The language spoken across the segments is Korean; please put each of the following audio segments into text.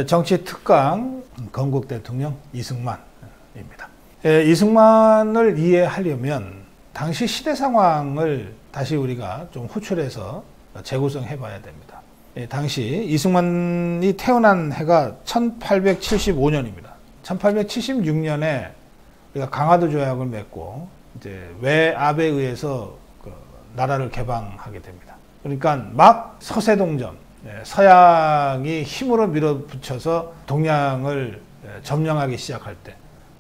정치 특강 건국 대통령 이승만입니다. 이승만을 이해하려면 당시 시대 상황을 다시 우리가 좀 호출해서 재구성해 봐야 됩니다. 당시 이승만이 태어난 해가 1875년입니다. 1876년에 우리가 강화도 조약을 맺고 이제 외압에 의해서 그 나라를 개방하게 됩니다. 그러니까 막 서세동전, 서양이 힘으로 밀어붙여서 동양을 점령하기 시작할 때,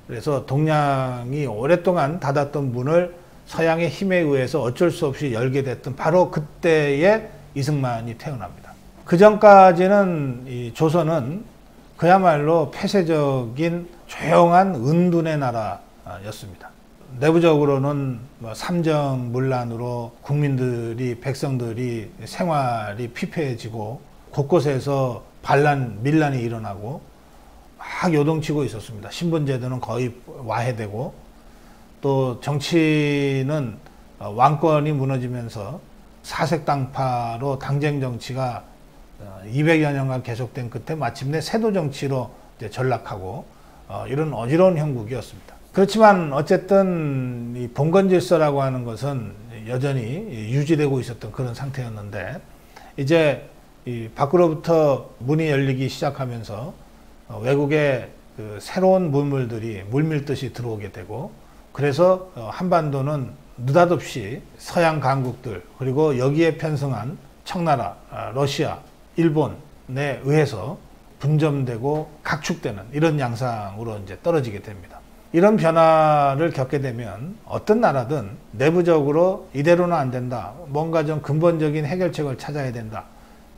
그래서 동양이 오랫동안 닫았던 문을 서양의 힘에 의해서 어쩔 수 없이 열게 됐던 바로 그때에 이승만이 태어납니다. 그 전까지는 이 조선은 그야말로 폐쇄적인 조용한 은둔의 나라였습니다. 내부적으로는 삼정문란으로 국민들이, 백성들이 생활이 피폐해지고 곳곳에서 반란, 밀란이 일어나고 막 요동치고 있었습니다. 신분제도는 거의 와해되고, 또 정치는 왕권이 무너지면서 사색당파로 당쟁 정치가 200여 년간 계속된 끝에 마침내 세도 정치로 이제 전락하고 이런 어지러운 형국이었습니다. 그렇지만 어쨌든 이 봉건 질서라고 하는 것은 여전히 유지되고 있었던 그런 상태였는데, 이제 이 밖으로부터 문이 열리기 시작하면서 외국의 그 새로운 문물들이 물밀듯이 들어오게 되고, 그래서 한반도는 느닷없이 서양 강국들, 그리고 여기에 편성한 청나라, 러시아, 일본에 의해서 분점되고 각축되는 이런 양상으로 이제 떨어지게 됩니다. 이런 변화를 겪게 되면 어떤 나라든 내부적으로 이대로는 안 된다, 뭔가 좀 근본적인 해결책을 찾아야 된다,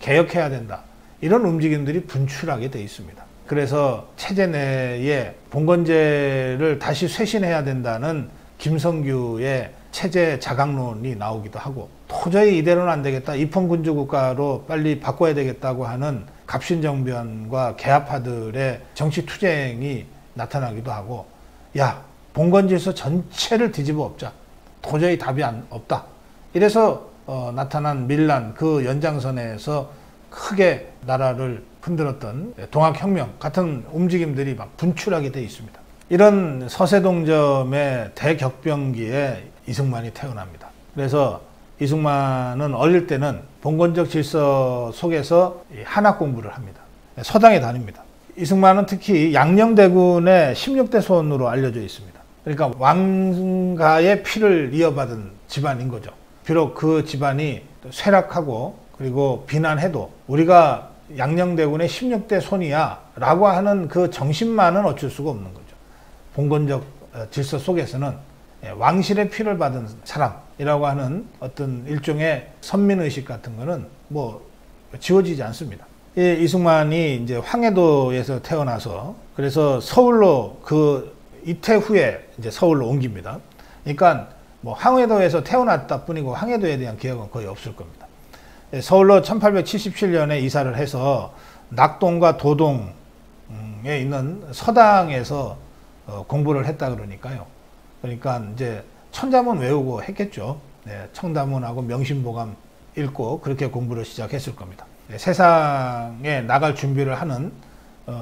개혁해야 된다, 이런 움직임들이 분출하게 돼 있습니다. 그래서 체제 내에 봉건제를 다시 쇄신해야 된다는 김성규의 체제 자강론이 나오기도 하고, 도저히 이대로는 안 되겠다, 입헌군주국가로 빨리 바꿔야 되겠다고 하는 갑신정변과 개화파들의 정치 투쟁이 나타나기도 하고, 야, 봉건질서 전체를 뒤집어 엎자, 도저히 답이 없다, 이래서 나타난 밀란, 그 연장선에서 크게 나라를 흔들었던 동학혁명 같은 움직임들이 막 분출하게 돼 있습니다. 이런 서세동점의 대격변기에 이승만이 태어납니다. 그래서 이승만은 어릴 때는 봉건적 질서 속에서 한학 공부를 합니다. 서당에 다닙니다. 이승만은 특히 양녕대군의 16대 손으로 알려져 있습니다. 그러니까 왕가의 피를 이어받은 집안인 거죠. 비록 그 집안이 쇠락하고 그리고 비난해도 우리가 양녕대군의 16대 손이야 라고 하는 그 정신만은 어쩔 수가 없는 거죠. 봉건적 질서 속에서는 왕실의 피를 받은 사람이라고 하는 어떤 일종의 선민의식 같은 거는 뭐 지워지지 않습니다. 이승만이 이제 황해도에서 태어나서, 그래서 서울로 그 이태 후에 이제 서울로 옮깁니다. 그러니까 뭐 황해도에서 태어났다 뿐이고 황해도에 대한 기억은 거의 없을 겁니다. 서울로 1877년에 이사를 해서 낙동과 도동에 있는 서당에서 공부를 했다 그러니까요. 그러니까 이제 천자문 외우고 했겠죠. 청다문하고 명심보감 읽고 그렇게 공부를 시작했을 겁니다. 세상에 나갈 준비를 하는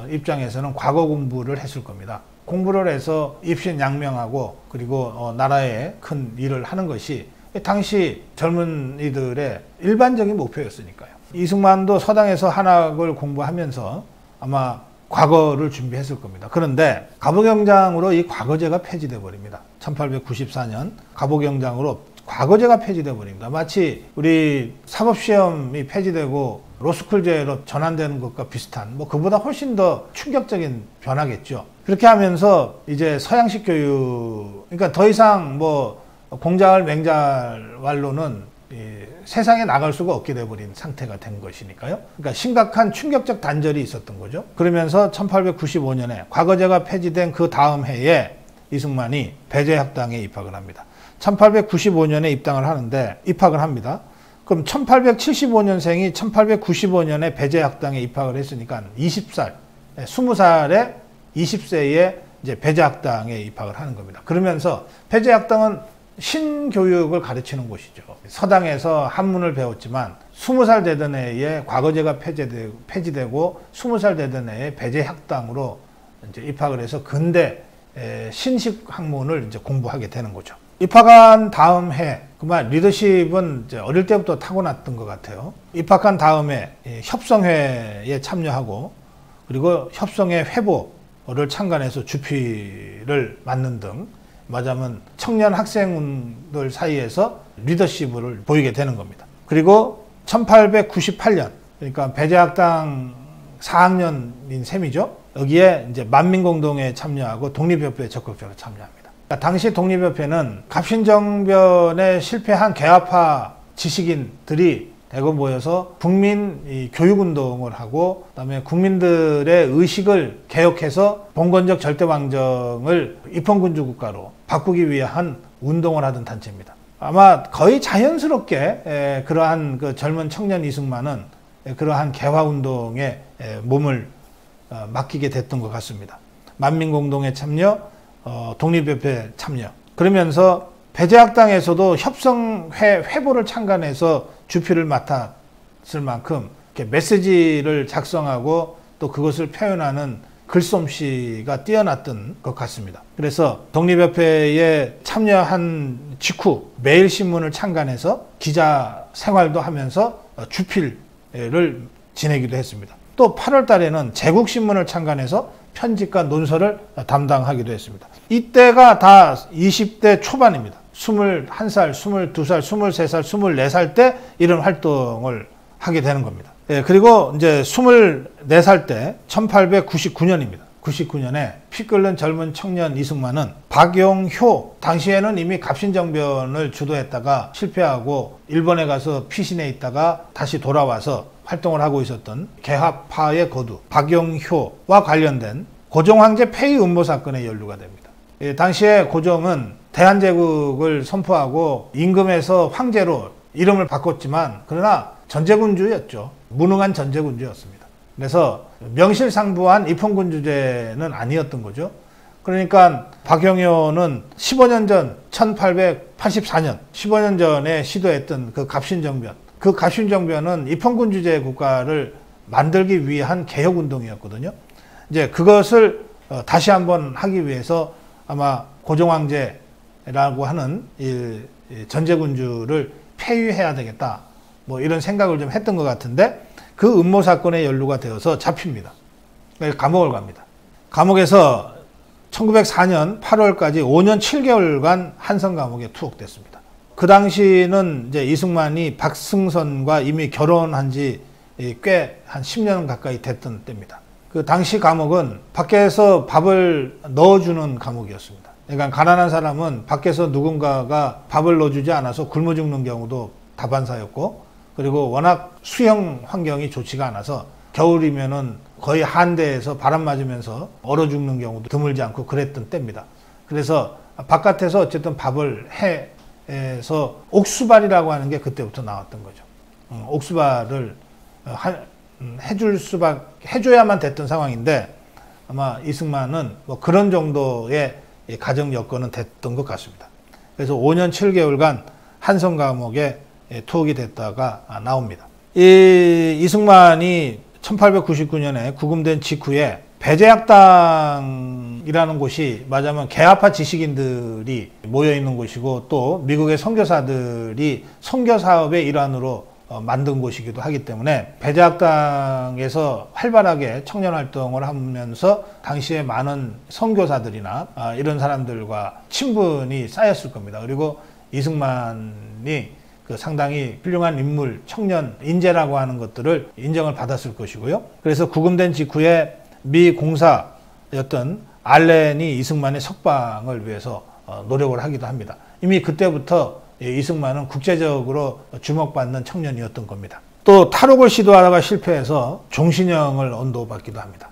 입장에서는 과거 공부를 했을 겁니다. 공부를 해서 입신양명하고 그리고 나라에 큰 일을 하는 것이 당시 젊은이들의 일반적인 목표였으니까요. 이승만도 서당에서 한학을 공부하면서 아마 과거를 준비했을 겁니다. 그런데 갑오경장으로 이 과거제가 폐지돼 버립니다. 1894년 갑오경장으로 과거제가 폐지돼 버립니다. 마치 우리 사법시험이 폐지되고 로스쿨제로 전환되는 것과 비슷한, 뭐 그보다 훨씬 더 충격적인 변화겠죠. 그렇게 하면서 이제 서양식 교육, 그러니까 더 이상 뭐 공자왈 맹자왈로는 세상에 나갈 수가 없게 돼버린 상태가 된 것이니까요. 그러니까 심각한 충격적 단절이 있었던 거죠. 그러면서 1895년에 과거제가 폐지된 그 다음 해에 이승만이 배제학당에 입학을 합니다. 1895년에 입학을 합니다. 그럼 1875년생이 1895년에 배제학당에 입학을 했으니까 20살, 20살에 20세에 이제 배제학당에 입학을 하는 겁니다. 그러면서 배제학당은 신교육을 가르치는 곳이죠. 서당에서 한문을 배웠지만 20살 되던 해에 과거제가 폐지되고 20살 되던 해에 배제학당으로 이제 입학을 해서 근대 신식 학문을 이제 공부하게 되는 거죠. 입학한 다음 해, 그만 리더십은 이제 어릴 때부터 타고났던 것 같아요. 입학한 다음에 협성회에 참여하고 그리고 협성회 회보를 창간해서 주필을 맡는 등 말하자면 청년 학생들 사이에서 리더십을 보이게 되는 겁니다. 그리고 1898년, 그러니까 배제학당 4학년인 셈이죠. 여기에 이제 만민공동에 참여하고 독립협회에 적극적으로 참여합니다. 당시 독립협회는 갑신정변에 실패한 개화파 지식인들이 대거 모여서 국민 교육운동을 하고 그다음에 국민들의 의식을 개혁해서 봉건적 절대왕정을 입헌군주 국가로 바꾸기 위한 운동을 하던 단체입니다. 아마 거의 자연스럽게 그러한 그 젊은 청년 이승만은 그러한 개화운동에 몸을 맡기게 됐던 것 같습니다. 만민공동에 참여, 독립협회 참여. 그러면서 배제학당에서도 협성회 회보를 창간해서 주필을 맡았을 만큼 이렇게 메시지를 작성하고 또 그것을 표현하는 글솜씨가 뛰어났던 것 같습니다. 그래서 독립협회에 참여한 직후 매일신문을 창간해서 기자 생활도 하면서 주필을 지내기도 했습니다. 또 8월 달에는 제국신문을 창간해서 편집과 논설을 담당하기도 했습니다. 이때가 다 20대 초반입니다. 21살, 22살, 23살, 24살 때 이런 활동을 하게 되는 겁니다. 예, 그리고 이제 24살 때 1899년입니다. 99년에 피 끓는 젊은 청년 이승만은 박용효, 당시에는 이미 갑신정변을 주도했다가 실패하고 일본에 가서 피신해 있다가 다시 돌아와서 활동을 하고 있었던 개화파의 거두 박용효와 관련된 고종황제 폐위 음모 사건에 연루가 됩니다. 예, 당시에 고종은 대한제국을 선포하고 임금에서 황제로 이름을 바꿨지만 그러나 전제군주였죠. 무능한 전제군주였습니다. 그래서 명실상부한 입헌군주제는 아니었던 거죠. 그러니까 박용효는 15년 전 1884년 15년 전에 시도했던 그 갑신정변, 그 갑신정변은 입헌군주제 국가를 만들기 위한 개혁운동이었거든요. 이제 그것을 다시 한번 하기 위해서 아마 고종황제라고 하는 이 전제군주를 폐위해야 되겠다, 뭐 이런 생각을 좀 했던 것 같은데 그 음모 사건에 연루가 되어서 잡힙니다. 감옥을 갑니다. 감옥에서 1904년 8월까지 5년 7개월간 한성 감옥에 투옥됐습니다. 그 당시는 이제 이승만이 박승선과 이미 결혼한 지 꽤 한 10년 가까이 됐던 때입니다. 그 당시 감옥은 밖에서 밥을 넣어주는 감옥이었습니다. 그러니까 가난한 사람은 밖에서 누군가가 밥을 넣어주지 않아서 굶어 죽는 경우도 다반사였고, 그리고 워낙 수영 환경이 좋지가 않아서 겨울이면은 거의 한대에서 바람 맞으면서 얼어 죽는 경우도 드물지 않고 그랬던 때입니다. 그래서 바깥에서 어쨌든 밥을 해서 옥수발이라고 하는 게 그때부터 나왔던 거죠. 옥수발을 해줘야만 됐던 상황인데 아마 이승만은 뭐 그런 정도의 가정 여건은 됐던 것 같습니다. 그래서 5년 7개월간 한성 감옥에 투옥이 됐다가 나옵니다. 이 이승만이 1899년에 구금된 직후에 배제학당이라는 곳이 말하자면 개화파 지식인들이 모여있는 곳이고 또 미국의 선교사들이 선교사업의 일환으로 만든 곳이기도 하기 때문에 배제학당에서 활발하게 청년활동을 하면서 당시에 많은 선교사들이나 이런 사람들과 친분이 쌓였을 겁니다. 그리고 이승만이 상당히 훌륭한 인물, 청년 인재라고 하는 것들을 인정을 받았을 것이고요. 그래서 구금된 직후에 미 공사였던 알렌이 이승만의 석방을 위해서 노력을 하기도 합니다. 이미 그때부터 이승만은 국제적으로 주목받는 청년이었던 겁니다. 또 탈옥을 시도하다가 실패해서 종신형을 언도받기도 합니다.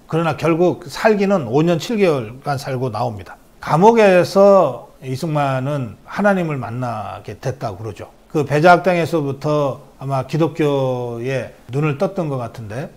그러나 결국 살기는 5년 7개월간 살고 나옵니다. 감옥에서 이승만은 하나님을 만나게 됐다고 그러죠. 그 배제학당에서부터 아마 기독교에 눈을 떴던 것 같은데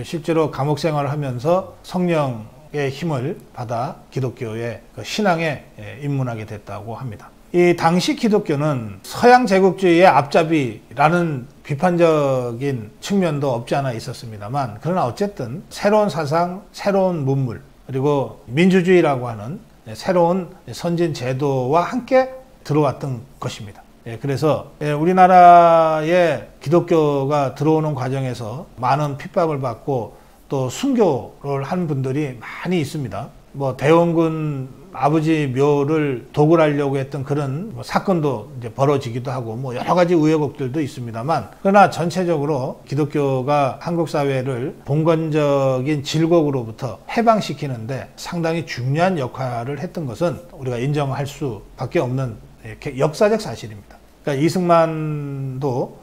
실제로 감옥 생활을 하면서 성령의 힘을 받아 기독교의 신앙에 입문하게 됐다고 합니다. 이 당시 기독교는 서양 제국주의의 앞잡이라는 비판적인 측면도 없지 않아 있었습니다만, 그러나 어쨌든 새로운 사상, 새로운 문물, 그리고 민주주의라고 하는 새로운 선진 제도와 함께 들어왔던 것입니다. 그래서 우리나라에 기독교가 들어오는 과정에서 많은 핍박을 받고 또 순교를 한 분들이 많이 있습니다. 뭐 대원군 아버지 묘를 도굴하려고 했던 그런 사건도 이제 벌어지기도 하고 뭐 여러 가지 우여곡절도 있습니다만, 그러나 전체적으로 기독교가 한국 사회를 봉건적인 질곡으로부터 해방시키는데 상당히 중요한 역할을 했던 것은 우리가 인정할 수밖에 없는 역사적 사실입니다. 그러니까 이승만도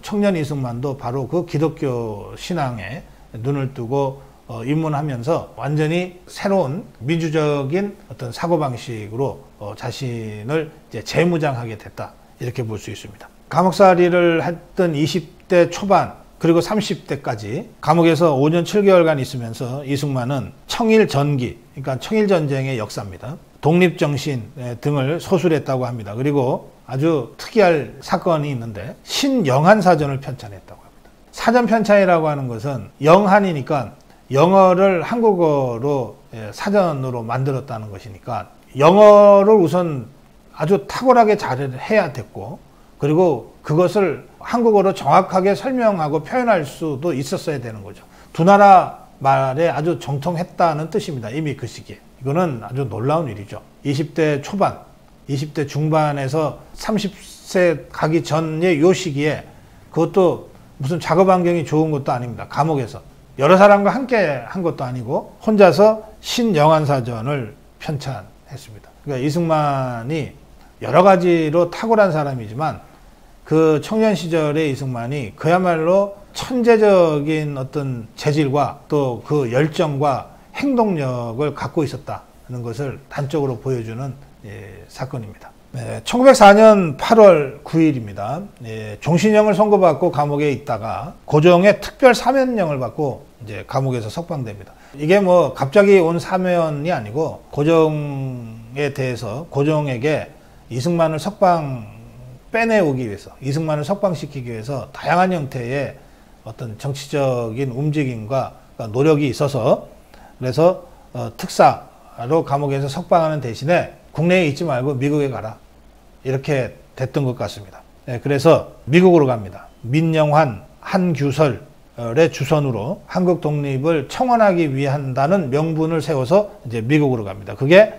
청년 이승만도 바로 그 기독교 신앙에 눈을 뜨고 입문하면서 완전히 새로운 민주적인 어떤 사고방식으로 자신을 이제 재무장하게 됐다, 이렇게 볼 수 있습니다. 감옥살이를 했던 20대 초반 그리고 30대까지 감옥에서 5년 7개월간 있으면서 이승만은 청일전기, 그러니까 청일전쟁의 역사입니다. 독립정신 등을 소술했다고 합니다. 그리고 아주 특이할 사건이 있는데 신영한사전을 편찬했다고 합니다. 사전 편찬이라고 하는 것은 영한이니까 영어를 한국어로 사전으로 만들었다는 것이니까 영어를 우선 아주 탁월하게 잘해야 됐고, 그리고 그것을 한국어로 정확하게 설명하고 표현할 수도 있었어야 되는 거죠. 두 나라 말에 아주 정통했다는 뜻입니다. 이미 그 시기에. 이거는 아주 놀라운 일이죠. 20대 초반, 20대 중반에서 30세 가기 전의 요 시기에, 그것도 무슨 작업 환경이 좋은 것도 아닙니다. 감옥에서 여러 사람과 함께 한 것도 아니고 혼자서 신영한사전을 편찬했습니다. 그러니까 이승만이 여러 가지로 탁월한 사람이지만 그 청년 시절의 이승만이 그야말로 천재적인 어떤 재질과 또 그 열정과 행동력을 갖고 있었다는 것을 단적으로 보여주는 사건입니다. 1904년 8월 9일입니다. 종신형을 선고받고 감옥에 있다가 고종의 특별 사면령을 받고 이제 감옥에서 석방됩니다. 이게 뭐 갑자기 온 사면이 아니고 고종에 대해서 고종에게 이승만을 빼내오기 위해서, 이승만을 석방시키기 위해서 다양한 형태의 어떤 정치적인 움직임과 노력이 있어서, 그래서 특사로 감옥에서 석방하는 대신에 국내에 있지 말고 미국에 가라, 이렇게 됐던 것 같습니다. 그래서 미국으로 갑니다. 민영환, 한규설의 주선으로 한국 독립을 청원하기 위한다는 명분을 세워서 이제 미국으로 갑니다. 그게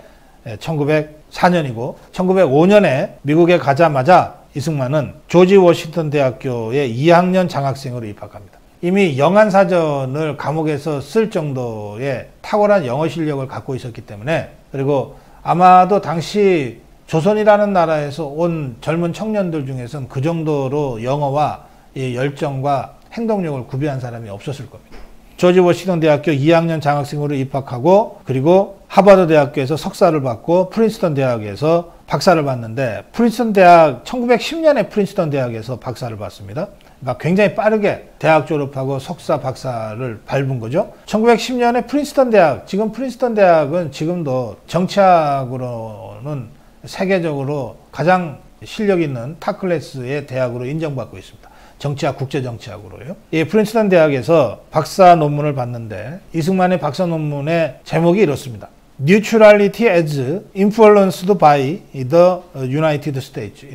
1904년이고 1905년에 미국에 가자마자 이승만은 조지 워싱턴 대학교에 2학년 장학생으로 입학합니다. 이미 영한사전을 감옥에서 쓸 정도의 탁월한 영어 실력을 갖고 있었기 때문에, 그리고 아마도 당시 조선이라는 나라에서 온 젊은 청년들 중에서는 그 정도로 영어와 이 열정과 행동력을 구비한 사람이 없었을 겁니다. 조지 워싱턴 대학교 2학년 장학생으로 입학하고, 그리고 하버드 대학교에서 석사를 받고 프린스턴 대학에서 박사를 받는데, 프린스턴 대학 1910년에 프린스턴 대학에서 박사를 받습니다. 그러니까 굉장히 빠르게 대학 졸업하고 석사, 박사를 밟은 거죠. 1910년에 프린스턴 대학, 지금 프린스턴 대학은 지금도 정치학으로는 세계적으로 가장 실력 있는 탑 클래스의 대학으로 인정받고 있습니다. 정치학, 국제정치학으로요. 이 프린스턴 대학에서 박사 논문을 봤는데 이승만의 박사 논문의 제목이 이렇습니다. Neutrality as influenced by the United States.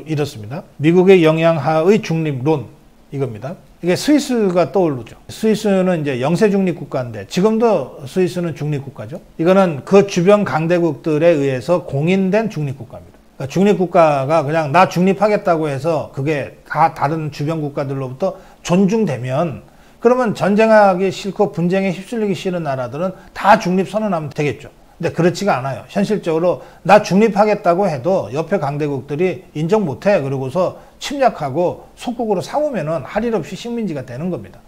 이렇습니다. 미국의 영향하의 중립론, 이겁니다. 이게 스위스가 떠오르죠. 스위스는 이제 영세 중립 국가인데 지금도 스위스는 중립 국가죠. 이거는 그 주변 강대국들에 의해서 공인된 중립 국가입니다. 그러니까 중립 국가가 그냥 나 중립하겠다고 해서 그게 다 다른 주변 국가들로부터 존중되면, 그러면 전쟁하기 싫고 분쟁에 휩쓸리기 싫은 나라들은 다 중립 선언하면 되겠죠. 근데 그렇지가 않아요. 현실적으로 나 중립하겠다고 해도 옆에 강대국들이 인정 못해. 그러고서 침략하고 속국으로 삼으면은 할 일 없이 식민지가 되는 겁니다.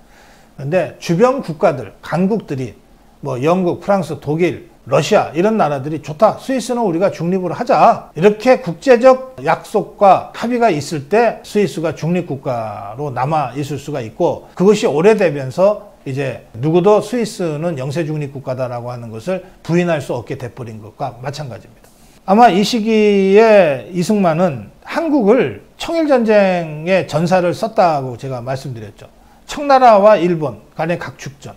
그런데 주변 국가들, 강국들이 뭐 영국, 프랑스, 독일, 러시아 이런 나라들이 좋다. 스위스는 우리가 중립을 하자. 이렇게 국제적 약속과 합의가 있을 때 스위스가 중립국가로 남아 있을 수가 있고, 그것이 오래되면서 이제 누구도 스위스는 영세 중립국가다라고 하는 것을 부인할 수 없게 돼버린 것과 마찬가지입니다. 아마 이 시기에 이승만은 한국을 청일전쟁의 전사를 썼다고 제가 말씀드렸죠. 청나라와 일본 간의 각축전,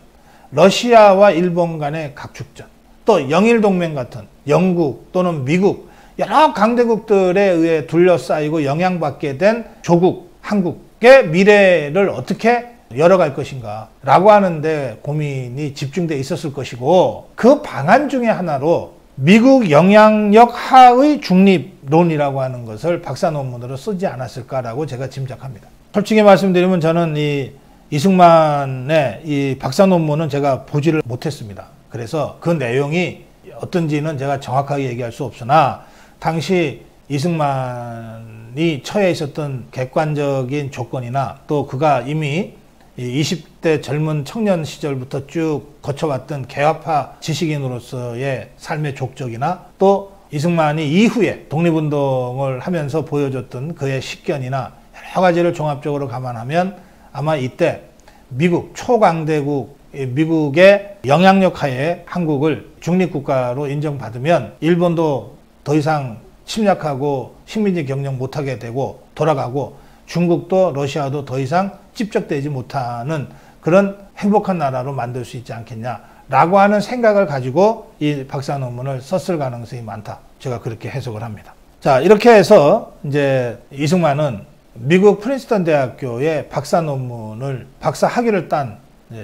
러시아와 일본 간의 각축전, 또 영일동맹 같은 영국 또는 미국 여러 강대국들에 의해 둘러싸이고 영향받게 된 조국 한국의 미래를 어떻게 열어갈 것인가 라고 하는데 고민이 집중돼 있었을 것이고, 그 방안 중에 하나로 미국 영향력 하의 중립론이라고 하는 것을 박사 논문으로 쓰지 않았을까라고 제가 짐작합니다. 솔직히 말씀드리면 저는 이 이승만의 이 박사 논문은 제가 보지를 못했습니다. 그래서 그 내용이 어떤지는 제가 정확하게 얘기할 수 없으나, 당시 이승만이 처해 있었던 객관적인 조건이나 또 그가 이미 20대 젊은 청년 시절부터 쭉 거쳐왔던 개화파 지식인으로서의 삶의 족적이나 또 이승만이 이후에 독립운동을 하면서 보여줬던 그의 식견이나 여러 가지를 종합적으로 감안하면 아마 이때 미국 초강대국 미국의 영향력 하에 한국을 중립국가로 인정받으면 일본도 더 이상 침략하고 식민지 경영 못하게 되고 돌아가고, 중국도 러시아도 더 이상 집적되지 못하는 그런 행복한 나라로 만들 수 있지 않겠냐라고 하는 생각을 가지고 이 박사 논문을 썼을 가능성이 많다. 제가 그렇게 해석을 합니다. 자, 이렇게 해서 이제 이승만은 미국 프린스턴 대학교의 박사 논문을 박사 학위를 딴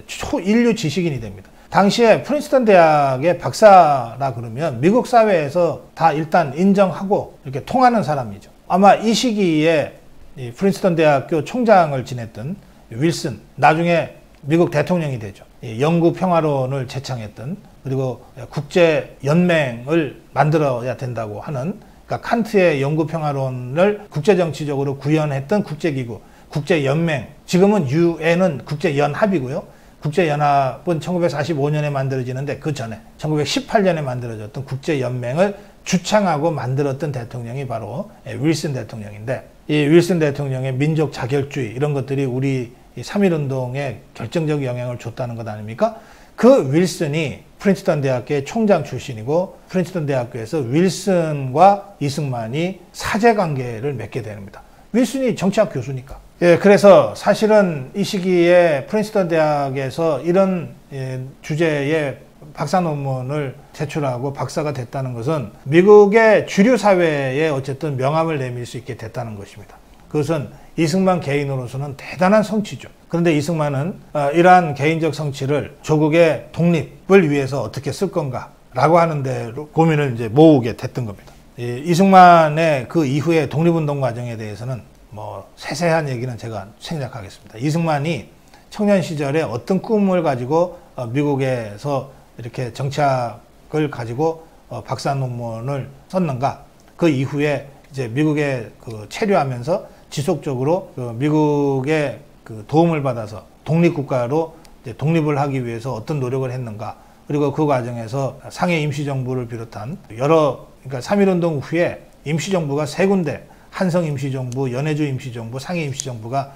초인류 지식인이 됩니다. 당시에 프린스턴 대학의 박사라 그러면 미국 사회에서 다 일단 인정하고 이렇게 통하는 사람이죠. 아마 이 시기에 이 프린스턴 대학교 총장을 지냈던 윌슨, 나중에 미국 대통령이 되죠. 영구 평화론을 제창했던, 그리고 국제 연맹을 만들어야 된다고 하는, 그러니까 칸트의 영구 평화론을 국제 정치적으로 구현했던 국제기구, 국제연맹, 지금은 UN은 국제연합이고요. 국제연합은 1945년에 만들어지는데 그 전에 1918년에 만들어졌던 국제연맹을 주창하고 만들었던 대통령이 바로 윌슨 대통령인데, 이 윌슨 대통령의 민족 자결주의 이런 것들이 우리 3.1운동에 결정적 영향을 줬다는 것 아닙니까? 그 윌슨이 프린스턴 대학교의 총장 출신이고, 프린스턴 대학교에서 윌슨과 이승만이 사제관계를 맺게 됩니다. 윌슨이 정치학 교수니까. 예, 그래서 사실은 이 시기에 프린스턴 대학에서 이런 주제의 박사 논문을 제출하고 박사가 됐다는 것은 미국의 주류 사회에 어쨌든 명함을 내밀 수 있게 됐다는 것입니다. 그것은 이승만 개인으로서는 대단한 성취죠. 그런데 이승만은 이러한 개인적 성취를 조국의 독립을 위해서 어떻게 쓸 건가 라고 하는 데로 고민을 이제 모으게 됐던 겁니다. 이승만의 그 이후의 독립운동 과정에 대해서는 뭐 세세한 얘기는 제가 생략하겠습니다. 이승만이 청년 시절에 어떤 꿈을 가지고 미국에서 이렇게 정치학을 가지고 박사 논문을 썼는가, 그 이후에 이제 미국에 체류하면서 지속적으로 미국의 도움을 받아서 독립국가로 이제 독립을 하기 위해서 어떤 노력을 했는가, 그리고 그 과정에서 상해 임시정부를 비롯한 그러니까 3.1운동 후에 임시정부가 세 군데, 한성 임시정부, 연해주 임시정부, 상해 임시정부가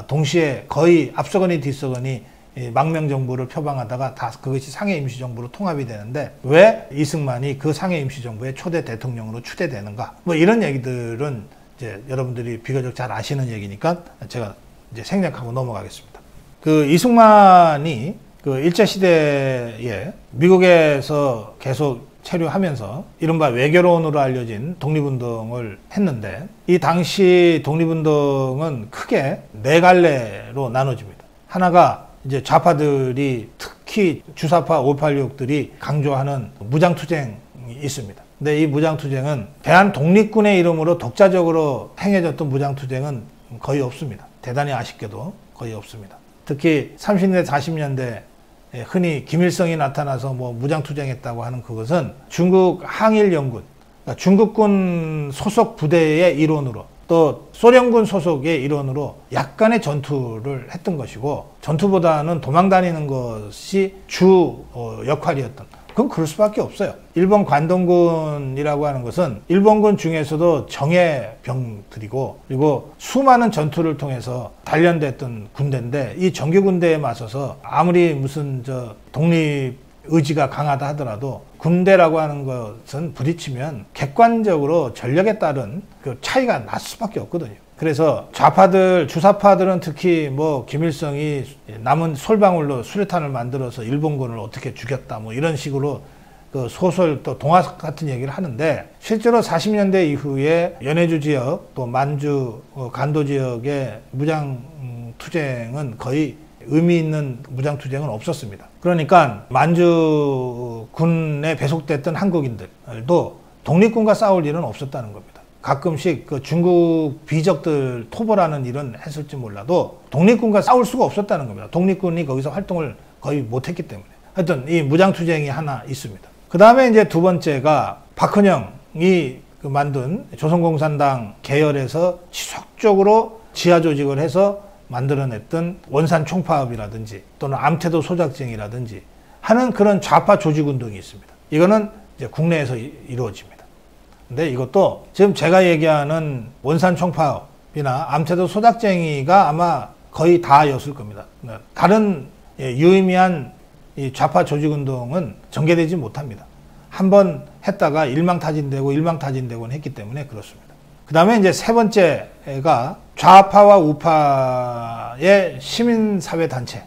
동시에 거의 앞서거니 뒤서거니 망명정부를 표방하다가 다 그것이 상해 임시정부로 통합이 되는데, 왜 이승만이 그 상해 임시정부의 초대 대통령으로 추대되는가, 뭐 이런 얘기들은 이제 여러분들이 비교적 잘 아시는 얘기니까 제가 이제 생략하고 넘어가겠습니다. 그 이승만이 그 일제시대에 미국에서 계속 체류하면서 이른바 외교론으로 알려진 독립운동을 했는데, 이 당시 독립운동은 크게 네 갈래로 나눠집니다. 하나가 이제 좌파들이, 특히 주사파 586들이 강조하는 무장투쟁이 있습니다. 근데 이 무장투쟁은 대한 독립군의 이름으로 독자적으로 행해졌던 무장투쟁은 거의 없습니다. 대단히 아쉽게도 거의 없습니다. 특히 30년대, 40년대 흔히 김일성이 나타나서 뭐 무장투쟁했다고 하는 그것은 중국 항일연군, 그러니까 중국군 소속 부대의 일원으로 또 소련군 소속의 일원으로 약간의 전투를 했던 것이고, 전투보다는 도망 다니는 것이 주 역할이었던, 그건 그럴 수밖에 없어요. 일본 관동군이라고 하는 것은 일본군 중에서도 정예병들이고, 그리고 수많은 전투를 통해서 단련됐던 군대인데, 이 정규군대에 맞서서 아무리 무슨 독립 의지가 강하다 하더라도 군대라고 하는 것은 부딪히면 객관적으로 전력에 따른 그 차이가 날 수밖에 없거든요. 그래서 좌파들, 주사파들은 특히 뭐 김일성이 남은 솔방울로 수류탄을 만들어서 일본군을 어떻게 죽였다 뭐 이런 식으로 그 소설 또 동화 같은 얘기를 하는데, 실제로 40년대 이후에 연해주 지역 또 만주 간도 지역의 무장 투쟁은 거의 의미 있는 무장 투쟁은 없었습니다. 그러니까 만주 군에 배속됐던 한국인들도 독립군과 싸울 일은 없었다는 겁니다. 가끔씩 그 중국 비적들 토벌하는 일은 했을지 몰라도 독립군과 싸울 수가 없었다는 겁니다. 독립군이 거기서 활동을 거의 못했기 때문에. 하여튼 이 무장투쟁이 하나 있습니다. 그 다음에 이제 두 번째가 박헌영이 그 만든 조선공산당 계열에서 지속적으로 지하 조직을 해서 만들어냈던 원산 총파업이라든지 또는 암태도 소작쟁이라든지 하는 그런 좌파 조직 운동이 있습니다. 이거는 이제 국내에서 이루어집니다. 근데 이것도 지금 제가 얘기하는 원산 총파업이나 암태도 소작쟁이가 아마 거의 다였을 겁니다. 다른 유의미한 이 좌파 조직 운동은 전개되지 못합니다. 한번 했다가 일망타진되고는 했기 때문에 그렇습니다. 그 다음에 이제 세 번째가 좌파와 우파의 시민사회단체,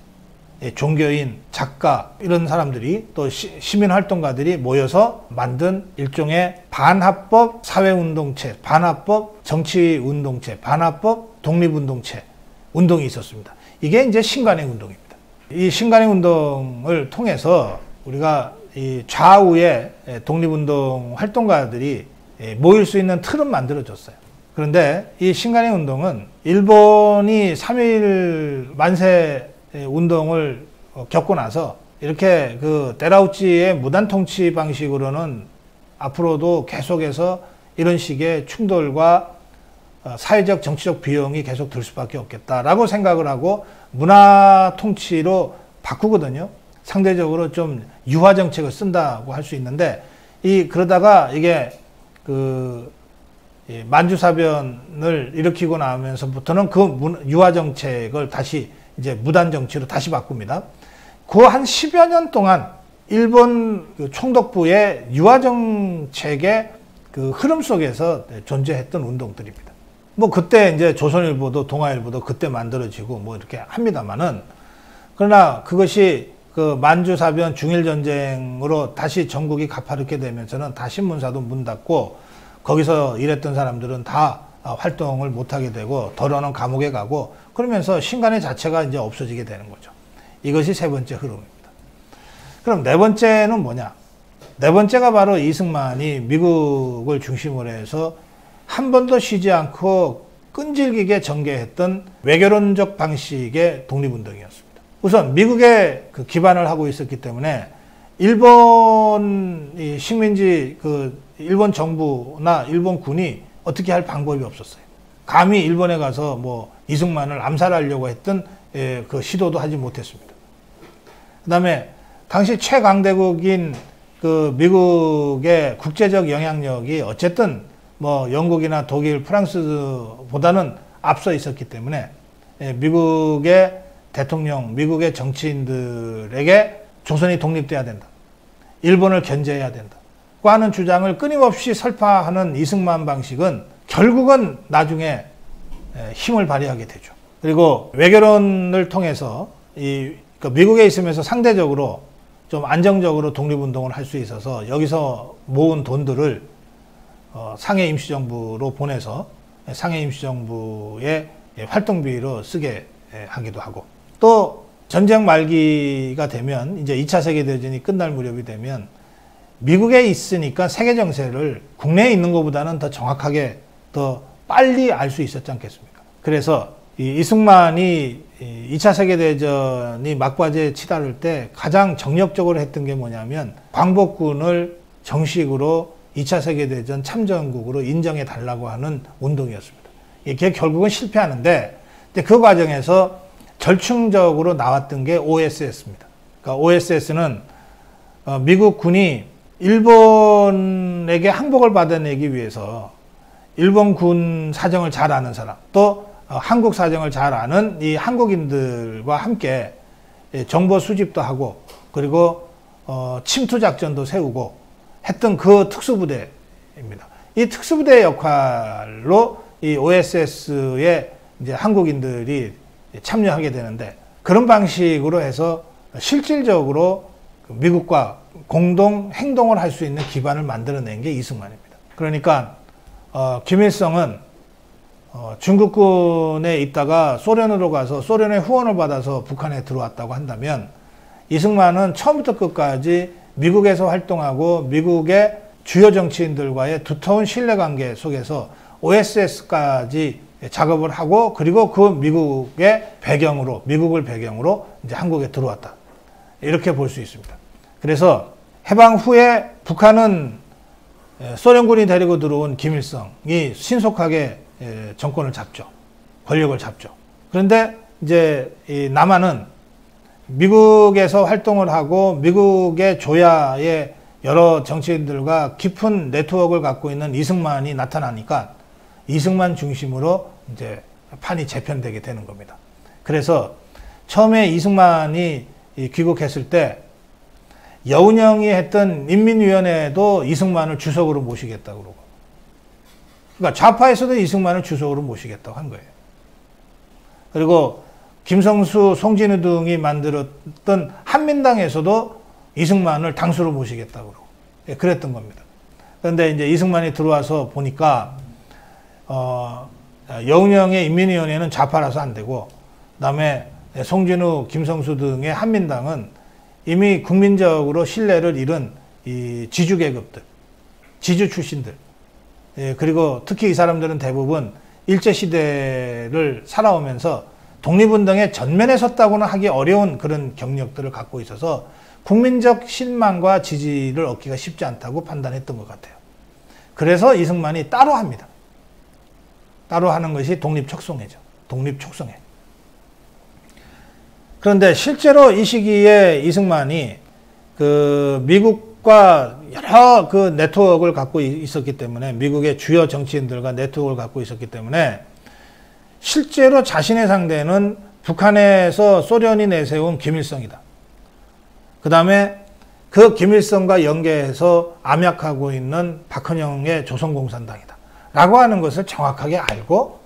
종교인, 작가 이런 사람들이 또 시민활동가들이 모여서 만든 일종의 반합법 사회운동체, 반합법 정치운동체, 반합법 독립운동체 운동이 있었습니다. 이게 이제 신간의 운동입니다. 이 신간의 운동을 통해서 우리가 이 좌우의 독립운동 활동가들이 모일 수 있는 틀은 만들어졌어요. 그런데 이 신간의 운동은 일본이 3.1 만세 운동을 겪고 나서 이렇게 그 때라우치의 무단 통치 방식으로는 앞으로도 계속해서 이런 식의 충돌과 사회적 정치적 비용이 계속 들 수밖에 없겠다라고 생각을 하고 문화 통치로 바꾸거든요. 상대적으로 좀 유화 정책을 쓴다고 할 수 있는데, 그러다가 이게 만주사변을 일으키고 나면서부터는 그 유화 정책을 다시 이제 무단 정치로 다시 바꿉니다. 그 한 10여 년 동안 일본 총독부의 유화 정책의 그 흐름 속에서 존재했던 운동들입니다. 뭐 그때 이제 조선일보도 동아일보도 그때 만들어지고 뭐 이렇게 합니다만은, 그러나 그것이 그 만주사변 중일전쟁으로 다시 전국이 가파르게 되면서는 다 신문사도 문 닫고 거기서 일했던 사람들은 다 활동을 못하게 되고 더러는 감옥에 가고 그러면서 신간의 자체가 이제 없어지게 되는 거죠. 이것이 세 번째 흐름입니다. 그럼 네 번째는 뭐냐? 네 번째가 바로 이승만이 미국을 중심으로 해서 한 번도 쉬지 않고 끈질기게 전개했던 외교론적 방식의 독립운동이었습니다. 우선 미국에 그 기반을 하고 있었기 때문에 일본 식민지 일본 정부나 일본 군이 어떻게 할 방법이 없었어요. 감히 일본에 가서 뭐 이승만을 암살하려고 했던 그 시도도 하지 못했습니다. 그다음에 당시 최강대국인 그 미국의 국제적 영향력이 어쨌든 뭐 영국이나 독일, 프랑스보다는 앞서 있었기 때문에 미국의 대통령, 미국의 정치인들에게 조선이 독립돼야 된다, 일본을 견제해야 된다 고 하는 주장을 끊임없이 설파하는 이승만 방식은 결국은 나중에 힘을 발휘하게 되죠. 그리고 외교론을 통해서 미국에 있으면서 상대적으로 좀 안정적으로 독립운동을 할 수 있어서 여기서 모은 돈들을 상해 임시정부로 보내서 상해 임시정부의 활동비로 쓰게 하기도 하고, 또 전쟁 말기가 되면 이제 2차 세계대전이 끝날 무렵이 되면 미국에 있으니까 세계 정세를 국내에 있는 것보다는 더 정확하게 더 빨리 알 수 있었지 않겠습니까? 그래서 이승만이 2차 세계대전이 막바지에 치달을 때 가장 정력적으로 했던 게 뭐냐면 광복군을 정식으로 2차 세계대전 참전국으로 인정해 달라고 하는 운동이었습니다. 이게 결국은 실패하는데 그 과정에서 절충적으로 나왔던 게 OSS입니다. 그러니까 OSS는 미국 군이 일본에게 항복을 받아내기 위해서 일본 군 사정을 잘 아는 사람, 또 한국 사정을 잘 아는 이 한국인들과 함께 정보 수집도 하고, 그리고 침투 작전도 세우고, 했던 그 특수부대입니다. 이 특수부대 역할로 이 OSS에 이제 한국인들이 참여하게 되는데, 그런 방식으로 해서 실질적으로 미국과 공동 행동을 할 수 있는 기반을 만들어낸 게 이승만입니다. 그러니까 김일성은 중국군에 있다가 소련으로 가서 소련의 후원을 받아서 북한에 들어왔다고 한다면, 이승만은 처음부터 끝까지 미국에서 활동하고 미국의 주요 정치인들과의 두터운 신뢰관계 속에서 OSS까지 작업을 하고, 그리고 그 미국의 배경으로, 미국을 배경으로 이제 한국에 들어왔다, 이렇게 볼 수 있습니다. 그래서 해방 후에 북한은 소련군이 데리고 들어온 김일성이 신속하게 정권을 잡죠. 권력을 잡죠. 그런데 이제 이 남한은 미국에서 활동을 하고 미국의 조야의 여러 정치인들과 깊은 네트워크를 갖고 있는 이승만이 나타나니까 이승만 중심으로 이제 판이 재편되게 되는 겁니다. 그래서 처음에 이승만이 귀국했을 때 여운형이 했던 인민위원회도 이승만을 주석으로 모시겠다고 그러고, 그러니까 좌파에서도 이승만을 주석으로 모시겠다고 한 거예요. 그리고 김성수, 송진우 등이 만들었던 한민당에서도 이승만을 당수로 모시겠다고 그러고, 그랬던 겁니다. 그런데 이제 이승만이 들어와서 보니까 여운형의 인민위원회는 좌파라서 안 되고, 그다음에 송진우, 김성수 등의 한민당은 이미 국민적으로 신뢰를 잃은 이 지주 계급들, 지주 출신들, 그리고 특히 이 사람들은 대부분 일제시대를 살아오면서 독립운동의 전면에 섰다고는 하기 어려운 그런 경력들을 갖고 있어서 국민적 신망과 지지를 얻기가 쉽지 않다고 판단했던 것 같아요. 그래서 이승만이 따로 합니다. 따로 하는 것이 독립촉성회죠. 독립촉성회. 그런데 실제로 이 시기에 이승만이 그 미국과 여러 그 네트워크를 갖고 있었기 때문에, 미국의 주요 정치인들과 네트워크를 갖고 있었기 때문에 실제로 자신의 상대는 북한에서 소련이 내세운 김일성이다. 그 다음에 그 김일성과 연계해서 암약하고 있는 박헌영의 조선공산당이다 라고 하는 것을 정확하게 알고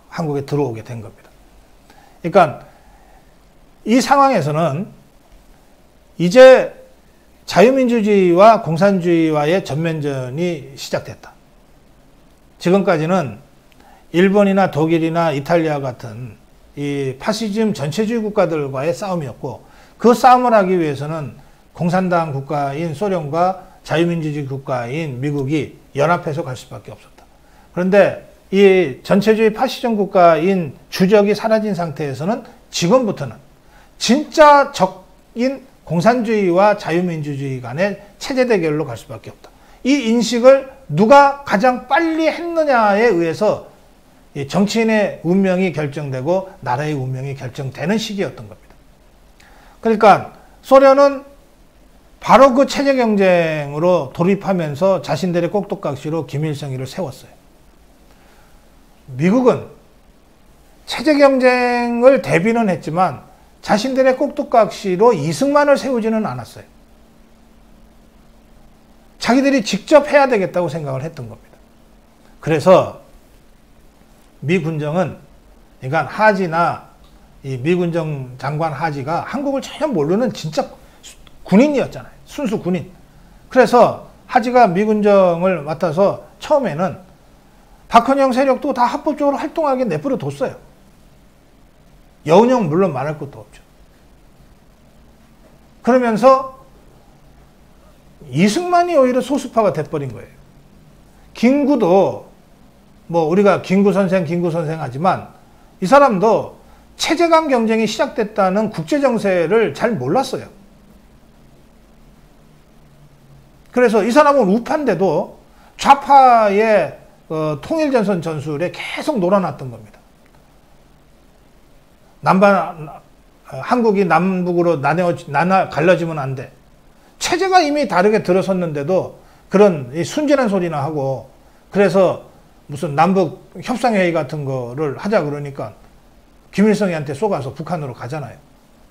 한국에 들어오게 된 겁니다. 그러니까 이 상황에서는 이제 자유민주주의와 공산주의와의 전면전이 시작됐다. 지금까지는 일본이나 독일이나 이탈리아 같은 이 파시즘 전체주의 국가들과의 싸움이었고, 그 싸움을 하기 위해서는 공산당 국가인 소련과 자유민주주의 국가인 미국이 연합해서 갈 수밖에 없었다. 그런데 이 전체주의 파시즘 국가인 주적이 사라진 상태에서는 지금부터는 진짜 적인 공산주의와 자유민주주의 간의 체제 대결로 갈 수밖에 없다. 이 인식을 누가 가장 빨리 했느냐에 의해서 정치인의 운명이 결정되고 나라의 운명이 결정되는 시기였던 겁니다. 그러니까 소련은 바로 그 체제 경쟁으로 돌입하면서 자신들의 꼭두각시로 김일성이를 세웠어요. 미국은 체제 경쟁을 대비는 했지만 자신들의 꼭두각시로 이승만을 세우지는 않았어요. 자기들이 직접 해야 되겠다고 생각을 했던 겁니다. 그래서 미 군정은, 그러니까 하지나 이 미 군정 장관 하지가 한국을 전혀 모르는 진짜 군인이었잖아요. 순수 군인. 그래서 하지가 미 군정을 맡아서 처음에는 박헌영 세력도 다 합법적으로 활동하게 내버려 뒀어요. 여운형 물론 말할 것도 없죠. 그러면서 이승만이 오히려 소수파가 돼버린 거예요. 김구도 뭐 우리가 김구 선생 하지만 이 사람도 체제간 경쟁이 시작됐다는 국제 정세를 잘 몰랐어요. 그래서 이 사람은 우파인데도 좌파의 통일전선 전술에 계속 놀아놨던 겁니다. 한국이 남북으로 갈라지면 안 돼. 체제가 이미 다르게 들어섰는데도 그런 순진한 소리나 하고, 그래서 무슨 남북 협상회의 같은 거를 하자 그러니까 김일성이한테 쏘가서 북한으로 가잖아요.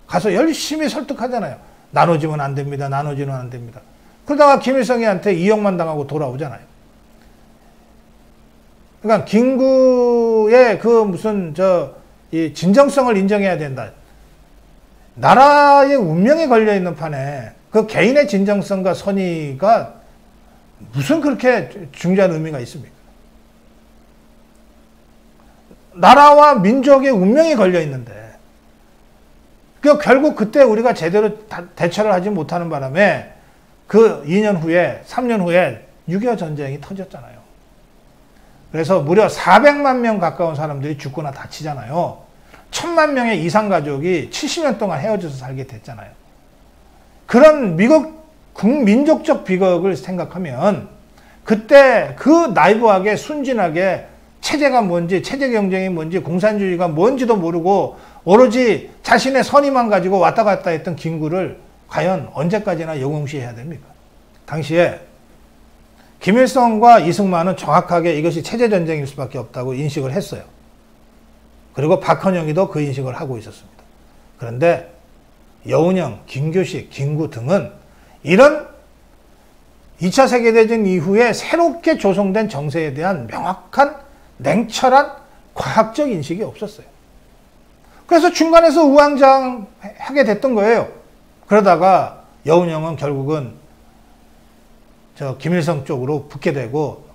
가서 열심히 설득하잖아요. 나눠지면 안 됩니다. 나눠지면 안 됩니다. 그러다가 김일성이한테 이용만 당하고 돌아오잖아요. 그러니까 김구의 그 무슨 이 진정성을 인정해야 된다. 나라의 운명이 걸려있는 판에 그 개인의 진정성과 선의가 무슨 그렇게 중요한 의미가 있습니까? 나라와 민족의 운명이 걸려있는데 결국 그때 우리가 제대로 대처를 하지 못하는 바람에 그 2년 후에 3년 후에 6.25 전쟁이 터졌잖아요. 그래서 무려 400만 명 가까운 사람들이 죽거나 다치잖아요. 1000만 명의 이상 가족이 70년 동안 헤어져서 살게 됐잖아요. 그런 민족적 비극을 생각하면 그때 그 나이브하게 순진하게 체제가 뭔지, 체제 경쟁이 뭔지, 공산주의가 뭔지도 모르고 오로지 자신의 선의만 가지고 왔다 갔다 했던 김구를 과연 언제까지나 영웅시해야 됩니까? 당시에 김일성과 이승만은 정확하게 이것이 체제전쟁일 수밖에 없다고 인식을 했어요. 그리고 박헌영이도 그 인식을 하고 있었습니다. 그런데 여운형, 김교식, 김구 등은 이런 2차 세계대전 이후에 새롭게 조성된 정세에 대한 명확한 냉철한 과학적 인식이 없었어요. 그래서 중간에서 우왕좌왕하게 됐던 거예요. 그러다가 여운형은 결국은 김일성 쪽으로 붙게 되고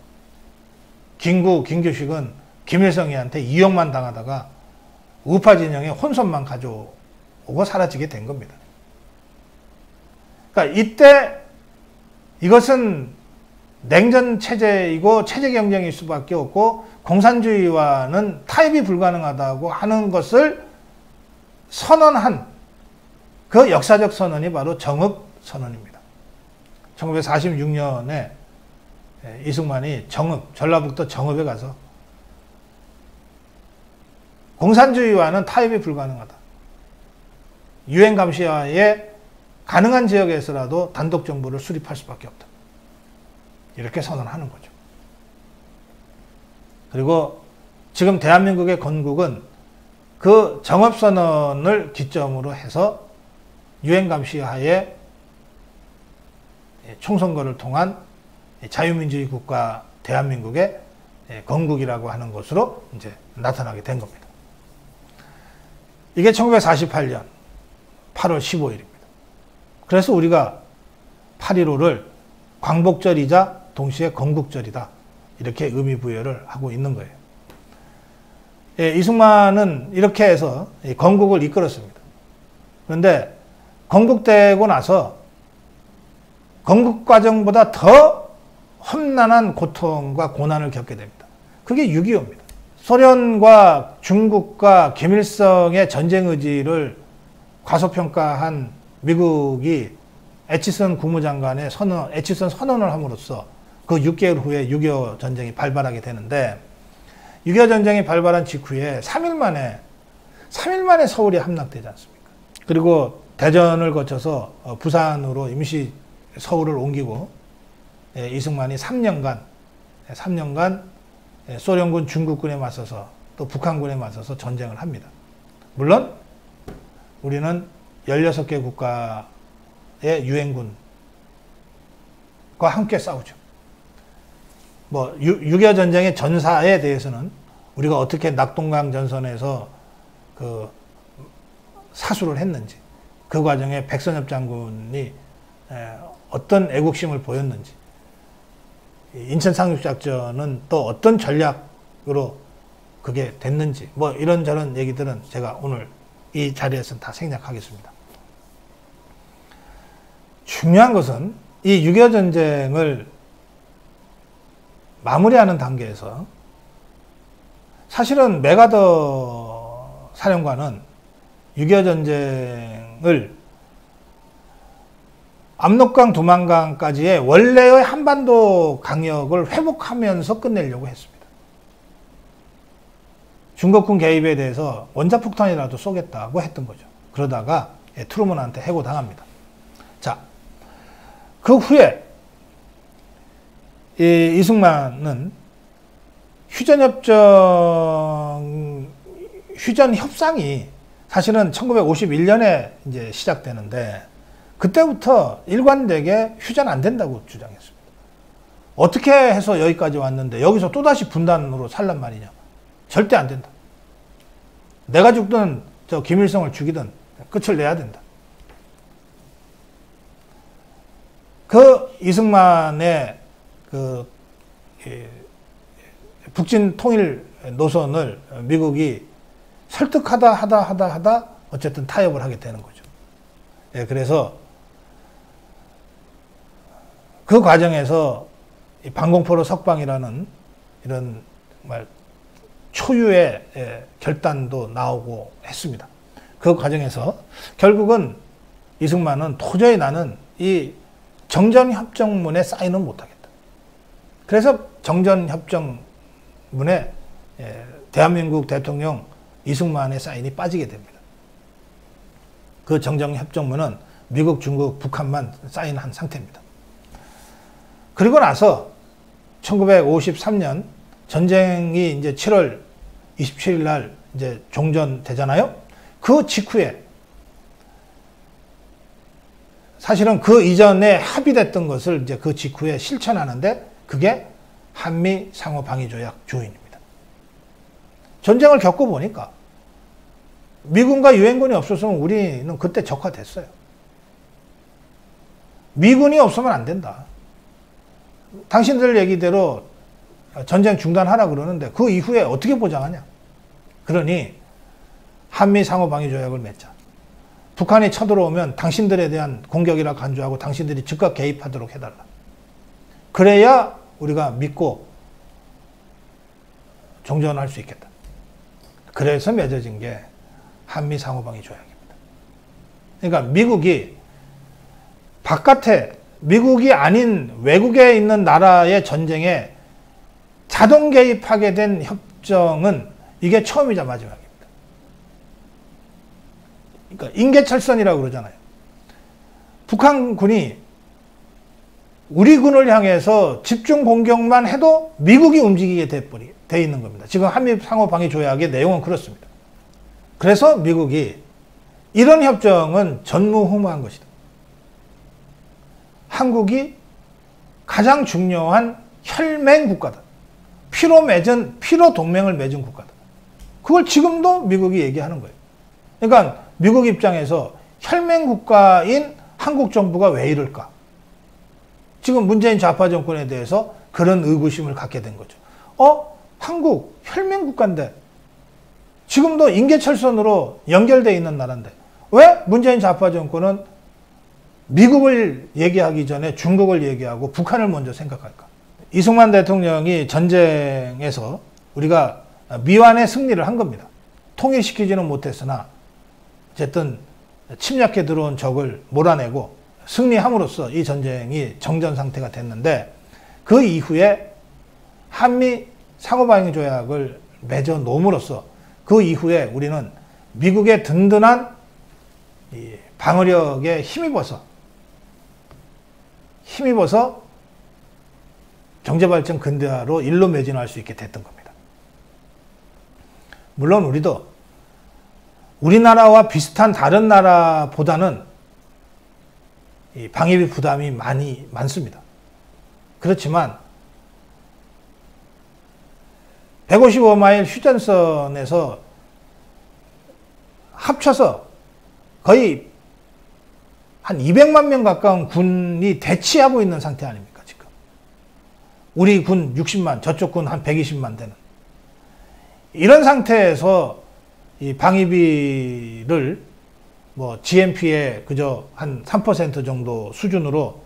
김구, 김교식은 김일성이한테 이용만 당하다가 우파 진영의 혼선만 가져오고 사라지게 된 겁니다. 그러니까 이때 이것은 냉전 체제이고 체제 경쟁일 수밖에 없고 공산주의와는 타협이 불가능하다고 하는 것을 선언한 그 역사적 선언이 바로 정읍 선언입니다. 1946년에 이승만이 전라북도 정읍에 가서 공산주의와는 타협이 불가능하다. 유엔 감시하에 가능한 지역에서라도 단독 정부를 수립할 수밖에 없다. 이렇게 선언하는 거죠. 그리고 지금 대한민국의 건국은 그 정읍선언을 기점으로 해서 유엔 감시하에 총선거를 통한 자유민주주의 국가 대한민국의 건국이라고 하는 것으로 이제 나타나게 된 겁니다. 이게 1948년 8월 15일입니다. 그래서 우리가 8.15를 광복절이자 동시에 건국절이다. 이렇게 의미 부여를 하고 있는 거예요. 이승만은 이렇게 해서 건국을 이끌었습니다. 그런데 건국되고 나서 건국 과정보다 더 험난한 고통과 고난을 겪게 됩니다. 그게 6.25입니다. 소련과 중국과 김일성의 전쟁 의지를 과소평가한 미국이 애치슨 국무장관의 애치슨 선언을 함으로써 그 6개월 후에 6.25 전쟁이 발발하게 되는데 6.25 전쟁이 발발한 직후에 3일 만에 서울이 함락되지 않습니까? 그리고 대전을 거쳐서 부산으로 임시 서울을 옮기고 이승만이 3년간 소련군, 중국군에 맞서서 또 북한군에 맞서서 전쟁을 합니다. 물론 우리는 16개 국가의 유엔군과 함께 싸우죠. 6.25 전쟁의 전사에 대해서는 우리가 어떻게 낙동강 전선에서 그 사수를 했는지, 그 과정에 백선엽 장군이 어떤 애국심을 보였는지, 인천 상륙작전은 또 어떤 전략으로 그게 됐는지, 이런저런 얘기들은 제가 오늘 이 자리에서는 다 생략하겠습니다. 중요한 것은 이 6.25 전쟁을 마무리하는 단계에서 사실은 맥아더 사령관은 6.25 전쟁을 압록강, 두만강까지의 원래의 한반도 강역을 회복하면서 끝내려고 했습니다. 중국군 개입에 대해서 원자폭탄이라도 쏘겠다고 했던 거죠. 그러다가 트루먼한테 해고당합니다. 자, 그 후에 이승만은 휴전 협상이 사실은 1951년에 이제 시작되는데 그때부터 일관되게 휴전 안 된다고 주장했습니다. 어떻게 해서 여기까지 왔는데 여기서 또다시 분단으로 살란 말이냐. 절대 안 된다. 내가 죽든 저 김일성을 죽이든 끝을 내야 된다. 그 이승만의 그 북진 통일 노선을 미국이 설득하다 어쨌든 타협을 하게 되는 거죠. 예, 그래서 그 과정에서 이 방공포로 석방이라는 이런 정말 초유의 결단도 나오고 했습니다. 그 과정에서 결국은 이승만은 도저히 나는 이 정전협정문에 사인은 못하겠다. 그래서 정전협정문에 대한민국 대통령 이승만의 사인이 빠지게 됩니다. 그 정전협정문은 미국, 중국, 북한만 사인한 상태입니다. 그리고 나서 1953년 전쟁이 이제 7월 27일 날 이제 종전되잖아요. 그 직후에 사실은 그 이전에 합의됐던 것을 이제 그 직후에 실천하는데 그게 한미 상호 방위 조약 조인입니다. 전쟁을 겪어보니까 미군과 유엔군이 없었으면 우리는 그때 적화됐어요. 미군이 없으면 안 된다. 당신들 얘기대로 전쟁 중단하라 그러는데 그 이후에 어떻게 보장하냐. 그러니 한미 상호 방위 조약을 맺자. 북한이 쳐들어오면 당신들에 대한 공격이라 간주하고 당신들이 즉각 개입하도록 해달라. 그래야 우리가 믿고 종전할 수 있겠다. 그래서 맺어진 게 한미 상호 방위 조약입니다. 그러니까 미국이 바깥에 미국이 아닌 외국에 있는 나라의 전쟁에 자동 개입하게 된 협정은 이게 처음이자 마지막입니다. 그러니까 인계철선이라고 그러잖아요. 북한군이 우리 군을 향해서 집중 공격만 해도 미국이 움직이게 돼 있는 겁니다. 지금 한미 상호 방위 조약의 내용은 그렇습니다. 그래서 미국이 이런 협정은 전무후무한 것이다. 한국이 가장 중요한 혈맹 국가다. 피로 동맹을 맺은 국가다. 그걸 지금도 미국이 얘기하는 거예요. 그러니까 미국 입장에서 혈맹 국가인 한국 정부가 왜 이럴까? 지금 문재인 좌파 정권에 대해서 그런 의구심을 갖게 된 거죠. 한국 혈맹 국가인데 지금도 인계철선으로 연결되어 있는 나라인데 왜 문재인 좌파 정권은 미국을 얘기하기 전에 중국을 얘기하고 북한을 먼저 생각할까? 이승만 대통령이 전쟁에서 우리가 미완의 승리를 한 겁니다. 통일시키지는 못했으나 어쨌든 침략해 들어온 적을 몰아내고 승리함으로써 이 전쟁이 정전 상태가 됐는데 그 이후에 한미 상호방위 조약을 맺어 놓음으로써 그 이후에 우리는 미국의 든든한 방어력에 힘입어서 경제발전 근대화로 일로 매진할 수 있게 됐던 겁니다. 물론 우리도 우리나라와 비슷한 다른 나라보다는 이 방위비 부담이 많습니다. 그렇지만 155마일 휴전선에서 합쳐서 거의 한 200만 명 가까운 군이 대치하고 있는 상태 아닙니까, 지금. 우리 군 60만, 저쪽 군 한 120만 되는. 이런 상태에서 이 방위비를 뭐 GNP의 그저 한 3% 정도 수준으로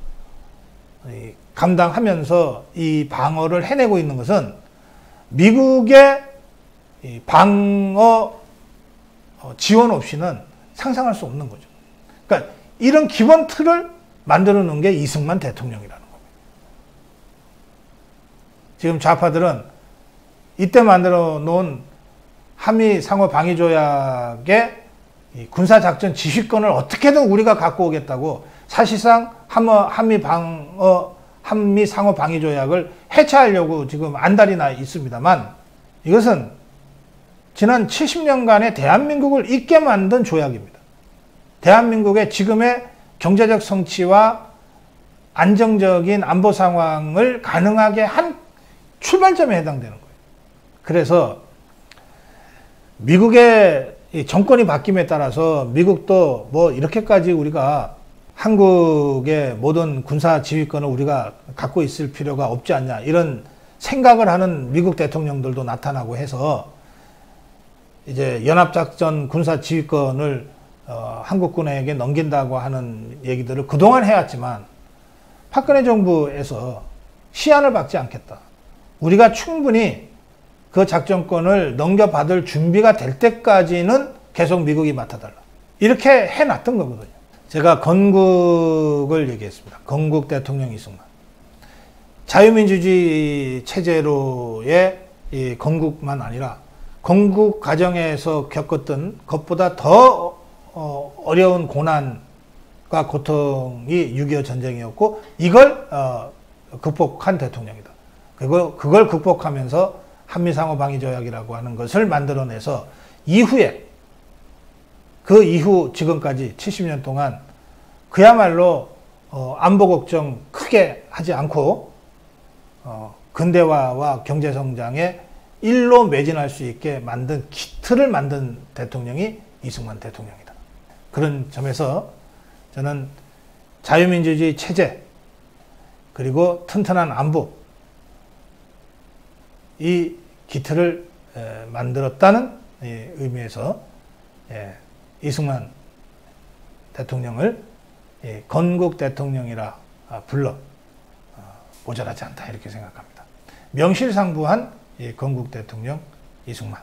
감당하면서 이 방어를 해내고 있는 것은 미국의 방어 지원 없이는 상상할 수 없는 거죠. 그러니까 이런 기본 틀을 만들어 놓은 게 이승만 대통령이라는 겁니다. 지금 좌파들은 이때 만들어 놓은 한미 상호 방위 조약의 군사작전 지휘권을 어떻게든 우리가 갖고 오겠다고 사실상 한미 상호 방위 조약을 해체하려고 지금 안달이 나 있습니다만 이것은 지난 70년간의 대한민국을 있게 만든 조약입니다. 대한민국의 지금의 경제적 성취와 안정적인 안보 상황을 가능하게 한 출발점에 해당되는 거예요. 그래서 미국의 정권이 바뀜에 따라서 미국도 뭐 이렇게까지 우리가 한국의 모든 군사 지휘권을 우리가 갖고 있을 필요가 없지 않냐, 이런 생각을 하는 미국 대통령들도 나타나고 해서 이제 연합작전 군사 지휘권을 한국군에게 넘긴다고 하는 얘기들을 그동안 해왔지만 박근혜 정부에서 시한을 박지 않겠다. 우리가 충분히 그 작전권을 넘겨받을 준비가 될 때까지는 계속 미국이 맡아달라. 이렇게 해놨던 거거든요. 제가 건국을 얘기했습니다. 건국 대통령 이승만. 자유민주주의 체제로의 이 건국만 아니라 건국 과정에서 겪었던 것보다 더 어려운 고난과 고통이 6.25 전쟁이었고 이걸 극복한 대통령이다. 그리고 그걸 극복하면서 한미상호방위조약이라고 하는 것을 만들어내서 이후에 그 이후 지금까지 70년 동안 그야말로 안보 걱정 크게 하지 않고 근대화와 경제성장에 일로 매진할 수 있게 만든 기틀을 만든 대통령이 이승만 대통령이다. 그런 점에서 저는 자유민주주의 체제 그리고 튼튼한 안보 이 기틀을 만들었다는 의미에서 이승만 대통령을 건국 대통령이라 불러 모자라지 않다 이렇게 생각합니다. 명실상부한 건국 대통령 이승만.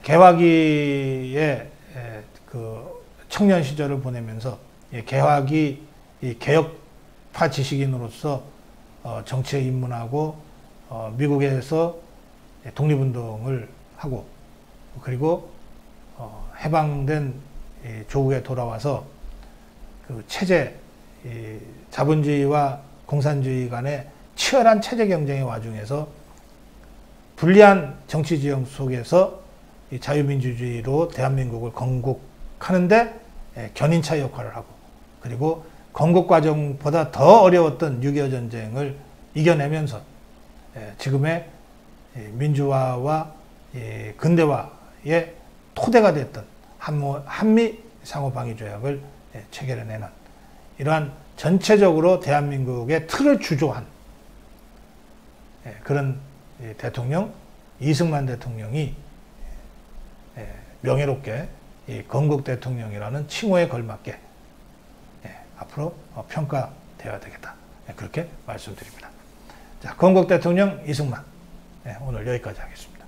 개화기의 그 청년 시절을 보내면서 개화기 개혁파 지식인으로서 정치에 입문하고 미국에서 독립운동을 하고 그리고 해방된 조국에 돌아와서 그 체제 자본주의와 공산주의 간의 치열한 체제 경쟁의 와중에서 불리한 정치 지형 속에서 이 자유민주주의로 대한민국을 건국하는데 견인차 역할을 하고 그리고 건국 과정보다 더 어려웠던 6.25 전쟁을 이겨내면서 지금의 민주화와 근대화의 토대가 됐던 한미 상호방위조약을 체결해내는 이러한 전체적으로 대한민국의 틀을 주조한 그런 대통령 이승만 대통령이 명예롭게 건국 대통령이라는 칭호에 걸맞게 앞으로 평가되어야 되겠다. 그렇게 말씀드립니다. 자, 건국 대통령 이승만 오늘 여기까지 하겠습니다.